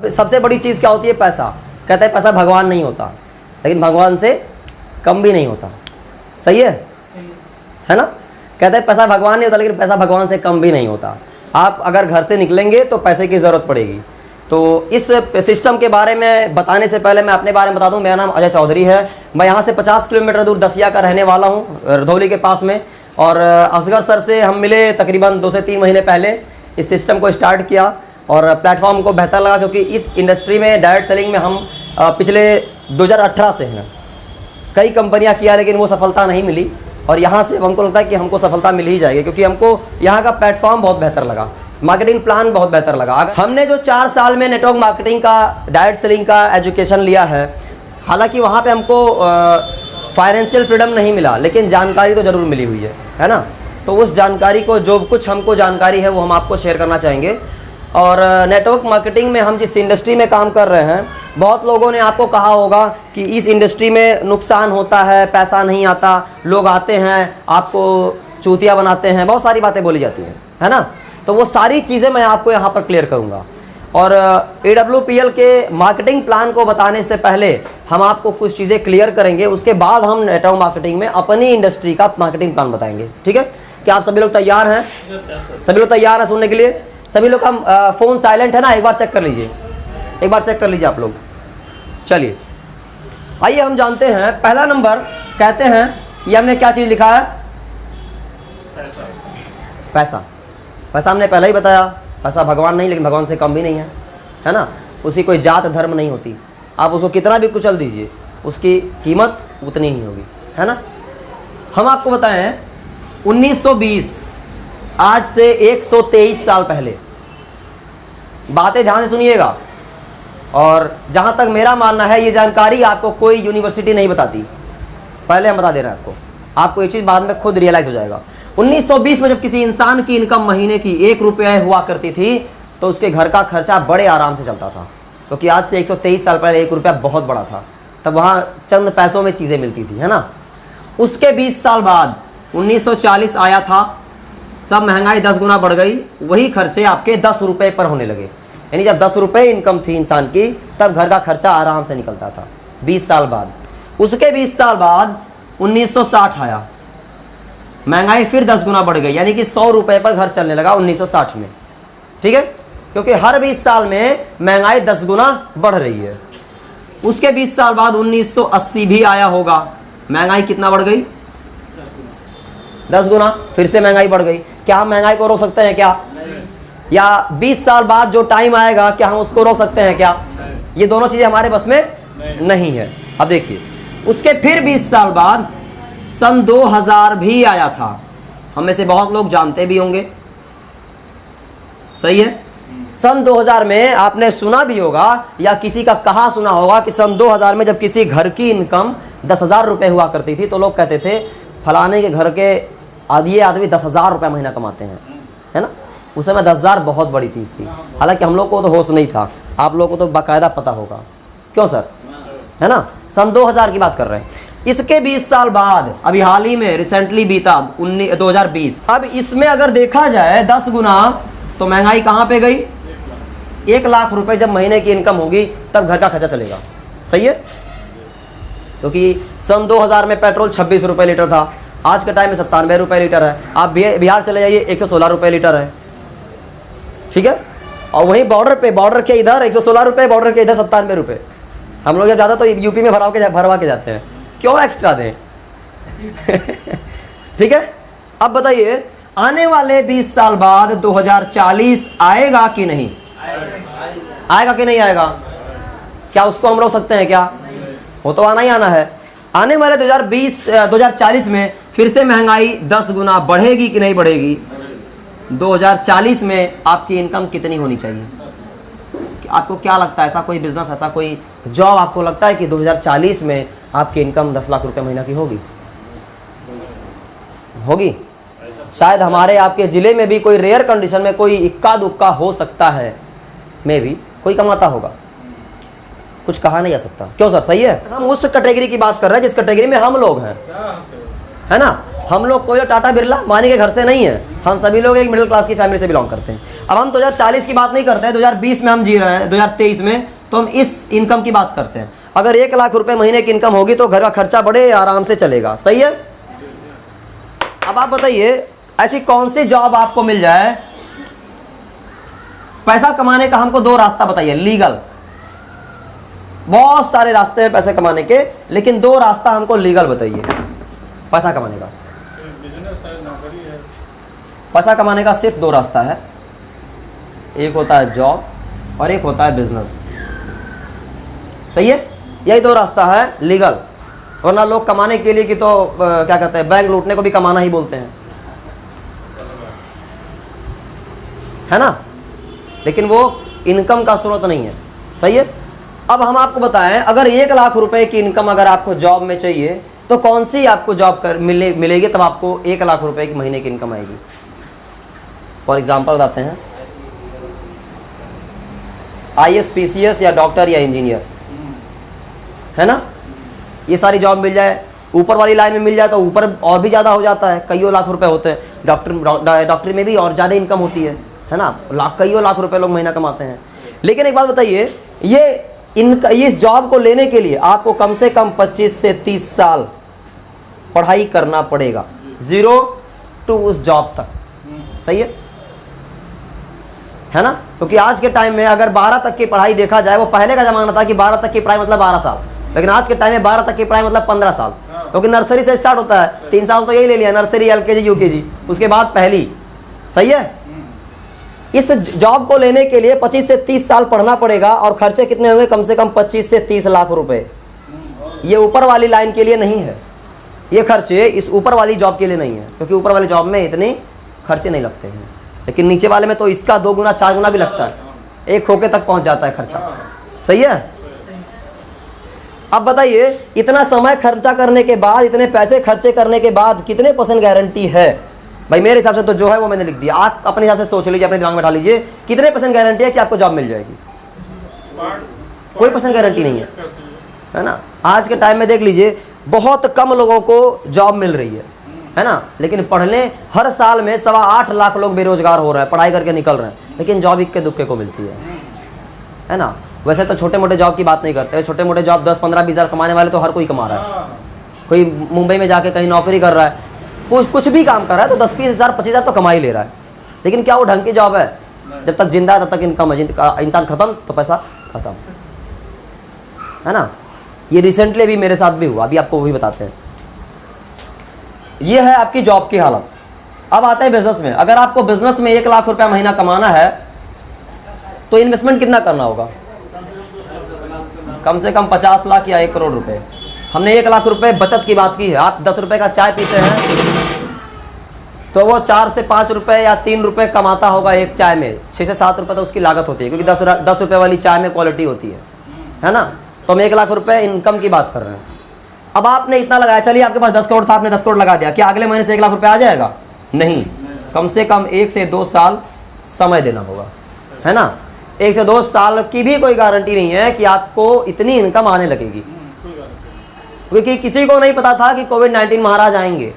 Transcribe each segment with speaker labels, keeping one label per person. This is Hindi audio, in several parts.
Speaker 1: सबसे बड़ी चीज़ क्या होती है? पैसा। कहता है पैसा भगवान नहीं होता, लेकिन भगवान से कम भी नहीं होता। सही है ना? कहता है पैसा भगवान नहीं होता, लेकिन पैसा भगवान से कम भी नहीं होता। आप अगर घर से निकलेंगे तो पैसे की ज़रूरत पड़ेगी। तो इस सिस्टम के बारे में बताने से पहले मैं अपने बारे में बता दूं। मेरा नाम अजय चौधरी है। मैं यहाँ से 50 किलोमीटर दूर दसिया का रहने वाला हूँ, रधौली के पास में। और असगर सर से हम मिले तकरीबन 2 से 3 महीने पहले। इस सिस्टम को स्टार्ट किया और प्लेटफॉर्म को बेहतर लगा, क्योंकि इस इंडस्ट्री में डायरेक्ट सेलिंग में हम पिछले 2018 से हैं। कई कंपनियां किया, लेकिन वो सफलता नहीं मिली। और यहाँ से हमको लगता है कि हमको सफलता मिल ही जाएगी, क्योंकि हमको यहाँ का प्लेटफॉर्म बहुत बेहतर लगा, मार्केटिंग प्लान बहुत बेहतर लगा। हमने जो 4 साल में नेटवर्क मार्केटिंग का, डायरेक्ट सेलिंग का एजुकेशन लिया है, हालांकि वहाँ पे हमको फाइनेंशियल फ्रीडम नहीं मिला, लेकिन जानकारी तो ज़रूर मिली हुई है ना? तो उस जानकारी को, जो कुछ हमको जानकारी है, वो हम आपको शेयर करना चाहेंगे। और नेटवर्क मार्केटिंग में हम जिस इंडस्ट्री में काम कर रहे हैं, बहुत लोगों ने आपको कहा होगा कि इस इंडस्ट्री में नुकसान होता है, पैसा नहीं आता, लोग आते हैं आपको चूतिया बनाते हैं, बहुत सारी बातें बोली जाती हैं, है ना? तो वो सारी चीज़ें मैं आपको यहाँ पर क्लियर करूँगा। और AWPL के मार्केटिंग प्लान को बताने से पहले हम आपको कुछ चीज़ें क्लियर करेंगे, उसके बाद हम नेटवर्क मार्केटिंग में अपनी इंडस्ट्री का मार्केटिंग प्लान बताएंगे। ठीक है? क्या आप सभी लोग तैयार हैं? सभी लोग तैयार हैं सुनने के लिए? सभी लोग हम फ़ोन साइलेंट है ना? एक बार चेक कर लीजिए, एक बार चेक कर लीजिए आप लोग। चलिए आइए हम जानते हैं। पहला नंबर कहते हैं, ये हमने क्या चीज़ लिखा है? पैसा। पैसा हमने पहले ही बताया, पैसा भगवान नहीं, लेकिन भगवान से कम भी नहीं है ना? उसकी कोई जात धर्म नहीं होती। आप उसको कितना भी कुचल दीजिए, उसकी कीमत उतनी ही होगी, है ना? हम आपको बताएं 1920, आज से 123 साल पहले, बातें ध्यान से सुनिएगा। और जहाँ तक मेरा मानना है, ये जानकारी आपको कोई यूनिवर्सिटी नहीं बताती। पहले हम बता दे रहे हैं आपको ये चीज़ बाद में खुद रियलाइज़ हो जाएगा। 1920 में जब किसी इंसान की इनकम महीने की 1 रुपये हुआ करती थी, तो उसके घर का खर्चा बड़े आराम से चलता था, क्योंकि आज से 123 साल पहले 1 रुपया बहुत बड़ा था। तब वहाँ चंद पैसों में चीज़ें मिलती थी, है ना? उसके 20 साल बाद 1940 आया था, तब महंगाई 10 गुना बढ़ गई। वही खर्चे आपके 10 रुपये पर होने लगे। यानी जब 10 रुपये इनकम थी इंसान की, तब घर का खर्चा आराम से निकलता था। 20 साल बाद, उसके 20 साल बाद 1960 आया, महंगाई फिर 10 गुना बढ़ गई, यानी कि 100 रुपये पर घर चलने लगा 1960 में। ठीक है? क्योंकि हर 20 साल में महंगाई 10 गुना बढ़ रही है। उसके 20 साल बाद 1980 भी आया होगा, महंगाई कितना बढ़ गई? 10 गुना। फिर से महंगाई बढ़ गई। क्या हम महंगाई को रोक सकते हैं क्या? या 20 साल बाद जो टाइम आएगा, क्या हम उसको रोक सकते हैं क्या? ये दोनों चीज़ें हमारे बस में नहीं है। अब देखिए, उसके फिर 20 साल बाद सन 2000 भी आया था। हम में से बहुत लोग जानते भी होंगे। सही है? सन 2000 में आपने सुना भी होगा या किसी का कहा सुना होगा कि सन 2000 में जब किसी घर की इनकम 10,000 रुपये हुआ करती थी, तो लोग कहते थे फलाने के घर के आदमी 10,000 रुपये महीना कमाते हैं, है ना? उस समय 10,000 बहुत बड़ी चीज़ थी। हालांकि हम लोग को तो होश नहीं था, आप लोगों को तो बाकायदा पता होगा। क्यों सर? है ना? सन 2000 की बात कर रहे हैं। इसके 20 साल बाद, अभी हाल ही में रिसेंटली बीता 2020, अब इसमें अगर देखा जाए 10 गुना, तो महंगाई कहाँ पे गई? 1 लाख रुपए जब महीने की इनकम होगी, तब घर का खर्चा चलेगा। सही है? क्योंकि सन 2000 में पेट्रोल 26 रुपये लीटर था, आज के टाइम में 97 रुपये लीटर है। आप बिहार चले जाइए, 116 रुपये लीटर है। ठीक है? और वहीं बॉर्डर के इधर 116 रुपये, बॉर्डर के इधर 97 रुपये। हम लोग जब जाता तो यूपी में भरवा के जाते हैं। क्यों एक्स्ट्रा दें? ठीक है? अब बताइए, आने वाले 20 साल बाद 2040 आएगा कि नहीं? आएगा कि नहीं आएगा? क्या उसको हम रोक सकते हैं क्या? वो तो आना ही आना है। आने वाले 2040 में फिर से महंगाई 10 गुना बढ़ेगी कि नहीं बढ़ेगी? 2040 में आपकी इनकम कितनी होनी चाहिए? आपको क्या लगता है? ऐसा कोई बिजनेस, ऐसा कोई जॉब आपको लगता है कि 2040 में आपकी इनकम 10 लाख रुपए महीना की होगी? शायद हमारे आपके ज़िले में भी कोई रेयर कंडीशन में कोई इक्का दुक्का हो सकता है, में भी कोई कमाता होगा। कुछ कहा नहीं जा सकता। क्यों सर? सही है? हम उस कैटेगरी की बात कर रहे हैं जिस कैटेगरी में हम लोग हैं, है ना? हम लोग कोई टाटा बिरला अंबानी के घर से नहीं है, हम सभी लोग एक मिडिल क्लास की फैमिली से बिलोंग करते हैं। अब हम 2040 की बात नहीं करते हैं, 2020 में हम जी रहे हैं, 2023 में, तो हम इस इनकम की बात करते हैं। अगर 1 लाख रुपए महीने की इनकम होगी तो घर का खर्चा बड़े आराम से चलेगा, सही है। अब आप बताइए ऐसी कौन सी जॉब आपको मिल जाए, पैसा कमाने का हमको 2 रास्ता बताइए लीगल। बहुत सारे रास्ते हैं पैसे कमाने के, लेकिन 2 रास्ता हमको लीगल बताइए पैसा कमाने का। पैसा कमाने का सिर्फ 2 रास्ता है, एक होता है जॉब और एक होता है बिजनेस, सही है। यही 2 रास्ता है लीगल, वरना लोग कमाने के लिए कि तो क्या कहते हैं, बैंक लूटने को भी कमाना ही बोलते हैं, है ना, लेकिन वो इनकम का स्रोत नहीं है, सही है। अब हम आपको बताएं, अगर 1 लाख रुपए की इनकम अगर आपको जॉब में चाहिए तो कौन सी आपको जॉब मिलेगी तब आपको 1 लाख रुपए की महीने की इनकम आएगी। फॉर एग्जाम्पल बताते हैं, IAS PCS या डॉक्टर या इंजीनियर, है ना, ये सारी जॉब मिल जाए, ऊपर वाली लाइन में मिल जाए तो ऊपर और भी ज़्यादा हो जाता है, कईयों लाख रुपए होते हैं। डॉक्टर में भी और ज़्यादा इनकम होती है ना, कईयों लाख रुपए लोग महीना कमाते हैं। लेकिन एक बात बताइए, ये इस जॉब को लेने के लिए आपको कम से कम 25 से 30 साल पढ़ाई करना पड़ेगा, 0 to उस जॉब तक, सही है ना। क्योंकि आज के टाइम में अगर 12 तक की पढ़ाई देखा जाए, वो पहले का जमाना था कि 12 तक की पढ़ाई मतलब 12 साल, लेकिन आज के टाइम में 12 तक की पढ़ाई मतलब 15 साल, क्योंकि नर्सरी से स्टार्ट होता है, 3 साल तो यही ले लिया, नर्सरी, LKG UKG, उसके बाद पहली, सही है। इस जॉब को लेने के लिए 25 से 30 साल पढ़ना पड़ेगा और खर्चे कितने होंगे, कम से कम 25 से 30 लाख रुपए। ये ऊपर वाली लाइन के लिए नहीं है, ये खर्चे इस ऊपर वाली जॉब के लिए नहीं है, क्योंकि ऊपर वाली जॉब में इतने खर्चे नहीं लगते हैं, लेकिन नीचे वाले में तो इसका 2 गुना 4 गुना भी लगता है, एक खोखे तक पहुंच जाता है खर्चा, सही है। अब बताइए, इतना समय खर्चा करने के बाद, इतने पैसे खर्चे करने के बाद कितने % गारंटी है भाई। मेरे हिसाब से तो जो है वो मैंने लिख दिया, आप अपने हिसाब से सोच लीजिए, अपने दिमाग में डाल लीजिए, कितने % गारंटी है कि आपको जॉब मिल जाएगी। कोई % गारंटी नहीं है ना। आज के टाइम में देख लीजिए, बहुत कम लोगों को जॉब मिल रही है ना, लेकिन पढ़ने हर साल में 8.25 लाख लोग बेरोजगार हो रहे हैं, पढ़ाई करके निकल रहे हैं, लेकिन जॉब इक्के दुक्के को मिलती है ना। वैसे तो छोटे मोटे जॉब की बात नहीं करते, छोटे मोटे जॉब 10, 15, 20 हज़ार कमाने वाले तो हर कोई कमा रहा है। कोई मुंबई में जाके कहीं नौकरी कर रहा है, कुछ भी काम कर रहा है तो 10, 20 हज़ार, 25 हज़ार तो कमा ही ले रहा है, लेकिन क्या वो ढंग की जॉब है? जब तक जिंदा है तब तक इनकम है, इंसान खत्म तो पैसा खत्म, है ना। ये रिसेंटली भी मेरे साथ भी हुआ, अभी आपको वो भी बताते हैं। ये है आपकी जॉब की हालत। अब आते हैं बिजनेस में। अगर आपको बिजनेस में 1 लाख रुपया महीना कमाना है तो इन्वेस्टमेंट कितना करना होगा? कम से कम 50 लाख या 1 करोड़ रुपए। हमने 1 लाख रुपए बचत की बात की है। आप 10 रुपए का चाय पीते हैं तो वो 4 से 5 रुपए या 3 रुपए कमाता होगा एक चाय में। 6 से 7 रुपए तो उसकी लागत होती है, क्योंकि 10 रुपए वाली चाय में क्वालिटी होती है ना। तो हम 1 लाख रुपए इनकम की बात कर रहे हैं। अब आपने इतना लगाया, चलिए आपके पास 10 करोड़ था, आपने 10 करोड़ लगा दिया, क्या अगले महीने से 1 लाख रुपए आ जाएगा? नहीं, कम से कम 1 से 2 साल समय देना होगा, है ना। 1 से 2 साल की भी कोई गारंटी नहीं है कि आपको इतनी इनकम आने लगेगी, क्योंकि किसी को नहीं पता था कि कोविड-19 महाराज आएंगे,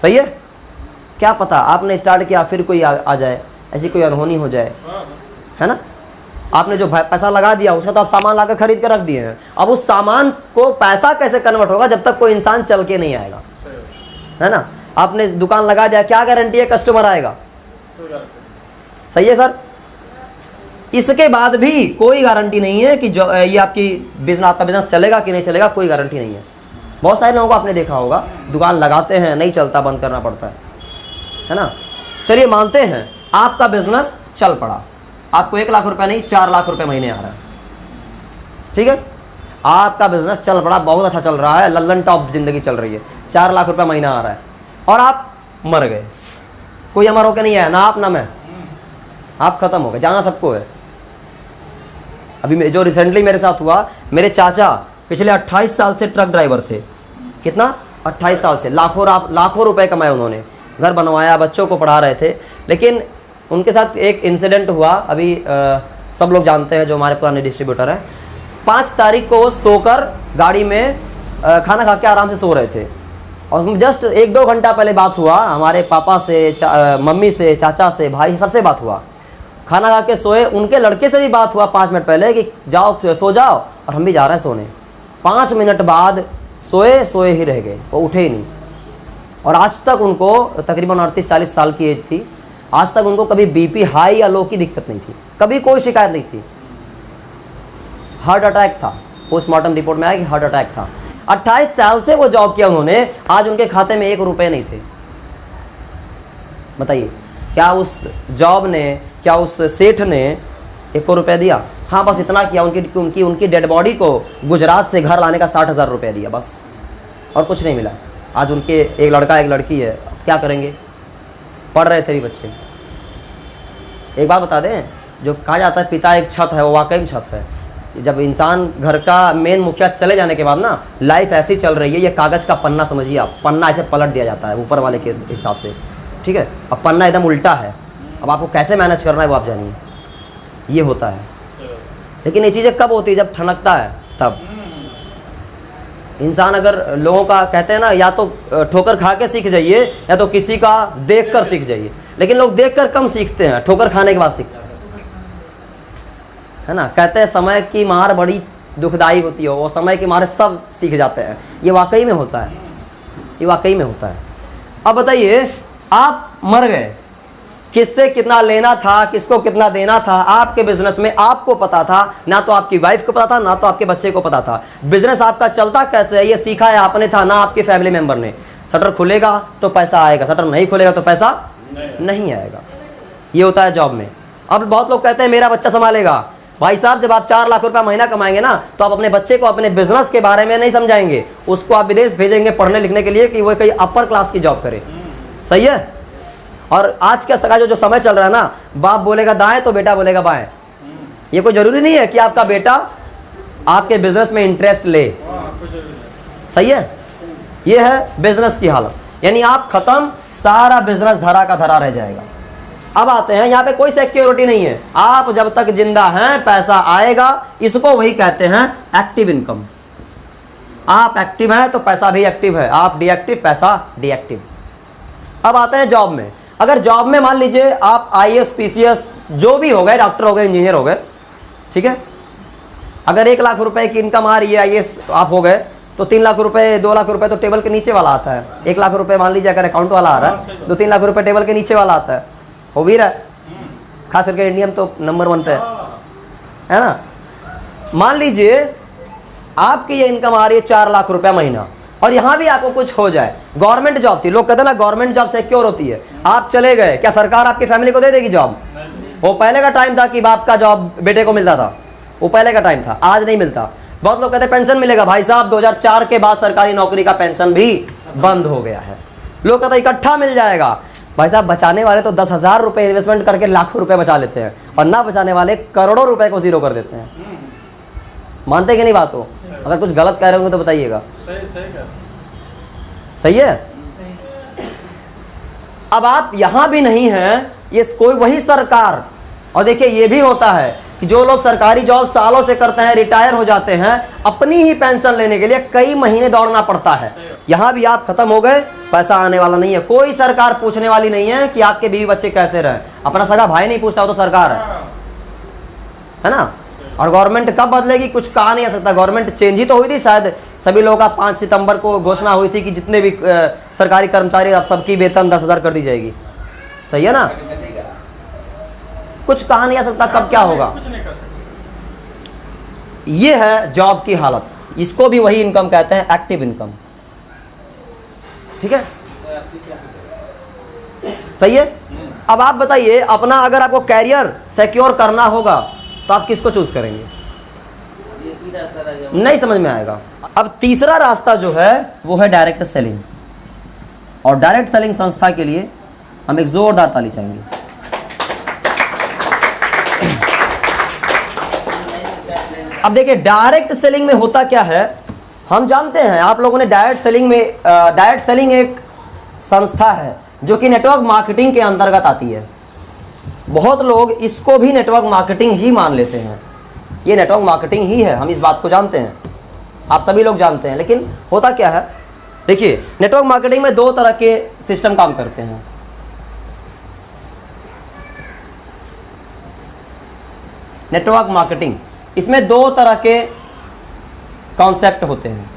Speaker 1: सही है। क्या पता, आपने स्टार्ट किया फिर कोई आ जाए, ऐसी कोई अनहोनी हो जाए, है ना। आपने जो पैसा लगा दिया उसका तो आप सामान लाकर खरीद कर रख दिए हैं। अब उस सामान को पैसा कैसे कन्वर्ट होगा जब तक कोई इंसान चल के नहीं आएगा, है ना। आपने दुकान लगा दिया, क्या गारंटी है कस्टमर आएगा? सही है सर। इसके बाद भी कोई गारंटी नहीं है कि जो ये आपका बिजनेस चलेगा कि नहीं चलेगा, कोई गारंटी नहीं है। बहुत सारे लोगों को आपने देखा होगा, दुकान लगाते हैं, नहीं चलता, बंद करना पड़ता है ना। चलिए मानते हैं आपका बिजनेस चल पड़ा, आपको 1 लाख रुपए नहीं 4 लाख रुपए महीने आ रहा है, ठीक है। आपका बिजनेस चल पड़ा, बहुत अच्छा चल रहा है, लल्लन टॉप जिंदगी चल रही है, 4 लाख रुपए महीना आ रहा है, और आप मर गए। कोई अमर होकर नहीं आया, ना आप ना मैं, आप खत्म हो गए, जाना सबको है। अभी जो रिसेंटली मेरे साथ हुआ, मेरे चाचा पिछले 28 साल से ट्रक ड्राइवर थे। कितना? 28 साल से लाखों रुपए कमाए उन्होंने, घर बनवाया, बच्चों को पढ़ा रहे थे। लेकिन उनके साथ एक इंसिडेंट हुआ, अभी सब लोग जानते हैं जो हमारे पुराने डिस्ट्रीब्यूटर हैं। 5 तारीख को वो सोकर गाड़ी में खाना खा के आराम से सो रहे थे, और जस्ट 1-2 घंटा पहले बात हुआ हमारे पापा से, मम्मी से, चाचा से, भाई, सबसे बात हुआ। खाना खा के सोए, उनके लड़के से भी बात हुआ 5 मिनट पहले कि जाओ सो जाओ, और हम भी जा रहे हैं सोने। 5 मिनट बाद सोए ही रह गए, वो उठे ही नहीं। और आज तक उनको तकरीबन 38-40 साल की एज थी, आज तक उनको कभी बीपी हाई या लो की दिक्कत नहीं थी, कभी कोई शिकायत नहीं थी। हार्ट अटैक था, पोस्टमार्टम रिपोर्ट में आया कि हार्ट अटैक था। 28 साल से वो जॉब किया उन्होंने, आज उनके खाते में 1 रुपये नहीं थे। बताइए, क्या उस जॉब ने, क्या उस सेठ ने 1 रुपया दिया? हाँ, बस इतना किया, उनकी डेड बॉडी को गुजरात से घर लाने का 60,000 रुपया दिया बस, और कुछ नहीं मिला। आज उनके एक लड़का एक लड़की है, क्या करेंगे? पढ़ रहे थे भी बच्चे। एक बात बता दें, जो कहा जाता है पिता एक छत है, वो वाकई में छत है। जब इंसान घर का मेन मुखिया चले जाने के बाद ना, लाइफ ऐसी चल रही है, ये कागज़ का पन्ना समझिए आप, पन्ना ऐसे पलट दिया जाता है ऊपर वाले के हिसाब से, ठीक है? अब पन्ना एकदम उल्टा है, अब आपको कैसे मैनेज करना है वो आप जानिए, ये होता है। लेकिन ये चीज़ें कब होती है? जब ठनकता है तब। इंसान अगर लोगों का कहते हैं ना, या तो ठोकर खा के सीख जाइए, या तो किसी का देख कर सीख जाइए। लेकिन लोग देख कर कम सीखते हैं, ठोकर खाने के बाद सीखते हैं, है ना? कहते हैं समय की मार बड़ी दुखदाई होती है, वो समय की मार सब सीख जाते हैं। ये वाकई में होता है, ये वाकई में होता है। अब बताइए, आप मर गए, किससे कितना लेना था, किसको कितना देना था, आपके बिजनेस में आपको पता था, ना तो आपकी वाइफ को पता था, ना तो आपके बच्चे को पता था। बिजनेस आपका चलता कैसे है ये सीखा है आपने था, ना आपके फैमिली मेंबर ने। शटर खुलेगा तो पैसा आएगा, शटर नहीं खुलेगा तो पैसा नहीं आएगा। ये होता है जॉब में। अब बहुत लोग कहते हैं मेरा बच्चा संभालेगा। भाई साहब, जब आप 4 लाख रुपया महीना कमाएंगे ना, तो आप अपने बच्चे को अपने बिजनेस के बारे में नहीं समझाएंगे, उसको आप विदेश भेजेंगे पढ़ने लिखने के लिए कि वो कहीं अपर क्लास की जॉब करे। सही है? और आज का सगा जो समय चल रहा है ना, बाप बोलेगा दाएं तो बेटा बोलेगा बाएं। ये कोई जरूरी नहीं है कि आपका बेटा आपके बिजनेस में इंटरेस्ट ले। सही है? ये है बिजनेस की हालत, यानी आप खत्म, सारा बिजनेस धरा का धरा रह जाएगा। अब आते हैं, यहाँ पे कोई सिक्योरिटी नहीं है, आप जब तक जिंदा हैं पैसा आएगा। इसको वही कहते हैं एक्टिव इनकम। आप एक्टिव हैं तो पैसा भी एक्टिव है, आप डीएक्टिव, पैसा डीएक्टिव। अब आते हैं जॉब में। अगर जॉब में मान लीजिए आप आईएएस, पीसीएस जो भी हो गए, डॉक्टर हो गए, इंजीनियर हो गए, ठीक है, अगर 1 लाख रुपए की इनकम आ रही है, आईएएस आप हो गए, तो 3 लाख रुपए, 2 लाख रुपए तो टेबल के नीचे वाला आता है। 1 लाख रुपए मान लीजिए अगर अकाउंट वाला आ रहा है, 2-3 लाख रुपए टेबल के नीचे वाला आता है, हो भी रहा है। खास करके इंडियन तो नंबर 1 पे है ना। मान लीजिए आपकी ये इनकम आ रही है 4 लाख रुपया महीना, और यहां भी आपको कुछ हो जाए, गवर्नमेंट जॉब थी, लोग कहते हैं ना गवर्नमेंट जॉब सिक्योर होती है, आप चले गए, क्या सरकार आपकी फैमिली को दे देगी जॉब? वो पहले का टाइम था कि बाप का जॉब बेटे को मिलता था, वो पहले का टाइम था, आज नहीं मिलता। बहुत लोग कहते हैं पेंशन मिलेगा। भाई साहब, 2004 के बाद सरकारी नौकरी का पेंशन भी बंद हो गया है। लोग कहते हैं इकट्ठा मिल जाएगा। भाई साहब, बचाने वाले तो 10,000 रुपए इन्वेस्टमेंट करके लाखों रुपए बचा लेते हैं, और ना बचाने वाले करोड़ों रुपए को जीरो कर देते हैं। मानते कि नहीं बात हो? अगर कुछ गलत कह रहे होंगे तो बताइएगा। सही है? अब आप यहां भी नहीं हैं, ये कोई वही सरकार। और देखिए, ये भी होता है कि जो लोग सरकारी जॉब सालों से करते हैं, रिटायर हो जाते हैं, अपनी ही पेंशन लेने के लिए कई महीने दौड़ना पड़ता है। यहां भी आप खत्म हो गए, पैसा आने वाला नहीं है। कोई सरकार पूछने वाली नहीं है कि आपके बीवी बच्चे कैसे रहे। अपना सगा भाई नहीं पूछता, वो तो सरकार है ना। और गवर्नमेंट कब बदलेगी कुछ कहा नहीं जा सकता। गवर्नमेंट चेंज ही तो हुई थी शायद, सभी लोगों का 5 सितंबर को घोषणा हुई थी कि जितने भी सरकारी कर्मचारी, अब सबकी वेतन 10,000 कर दी जाएगी। सही है ना? कुछ कहा नहीं जा सकता कब क्या होगा। ये है जॉब की हालत। इसको भी वही इनकम कहते हैं, एक्टिव इनकम। ठीक है, सही है। अब आप बताइए, अपना अगर आपको कैरियर सिक्योर करना होगा तो आप किसको चूज करेंगे? नहीं समझ में आएगा। अब तीसरा रास्ता जो है वो है डायरेक्ट सेलिंग। और डायरेक्ट सेलिंग संस्था के लिए हम एक जोरदार ताली चाहेंगे। अब देखिए, डायरेक्ट सेलिंग में होता क्या है, हम जानते हैं, आप लोगों ने डायरेक्ट सेलिंग में, डायरेक्ट सेलिंग एक संस्था है जो कि नेटवर्क मार्केटिंग के अंतर्गत आती है। बहुत लोग इसको भी नेटवर्क मार्केटिंग ही मान लेते हैं। ये नेटवर्क मार्केटिंग ही है, हम इस बात को जानते हैं, आप सभी लोग जानते हैं। लेकिन होता क्या है, देखिए नेटवर्क मार्केटिंग में 2 तरह के सिस्टम काम करते हैं। नेटवर्क मार्केटिंग, इसमें 2 तरह के कॉन्सेप्ट होते हैं।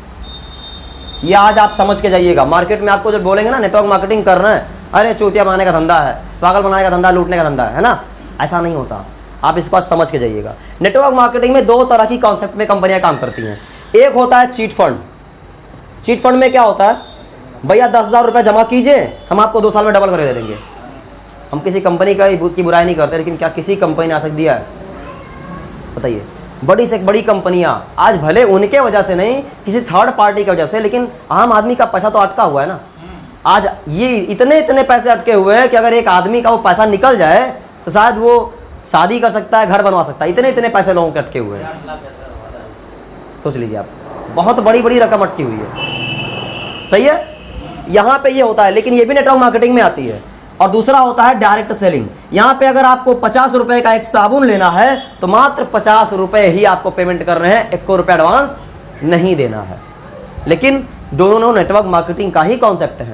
Speaker 1: ये आज आप समझ के जाइएगा। मार्केट में आपको जब बोलेंगे ना नेटवर्क मार्केटिंग करना है, अरे चूतिया बनाने का धंधा है, पागल बनाने का धंधा, लूटने का धंधा है ना, ऐसा नहीं होता। आप इस बात समझ के जाइएगा। नेटवर्क मार्केटिंग में 2 तरह की कॉन्सेप्ट में कंपनियां काम करती हैं। एक होता है चीट फंड। चीट फंड में क्या होता है, भैया 10,000 रुपये जमा कीजिए, हम आपको 2 साल में डबल करके दे देंगे। हम किसी कंपनी की बुराई नहीं करते, लेकिन क्या किसी कंपनी ने आज तक दिया है? बताइए। बड़ी से बड़ी कंपनियां आज भले उनके वजह से नहीं, किसी थर्ड पार्टी की वजह से, लेकिन आम आदमी का पैसा तो अटका हुआ है ना। आज ये इतने पैसे अटके हुए हैं कि अगर एक आदमी का वो पैसा निकल जाए तो शायद वो शादी कर सकता है, घर बनवा सकता है। इतने पैसे लोगों के अटके हुए हैं, सोच लीजिए आप। बहुत बड़ी रकम अटकी हुई है, सही है। यहाँ पे ये होता है, लेकिन ये भी नेटवर्क मार्केटिंग में आती है। और दूसरा होता है डायरेक्ट सेलिंग। यहाँ पे अगर आपको 50 रुपए का एक साबुन लेना है तो मात्र 50 रुपए ही आपको पेमेंट करने हैं, 1 रुपये एडवांस नहीं देना है। लेकिन दोनों नेटवर्क मार्केटिंग का ही कॉन्सेप्ट है।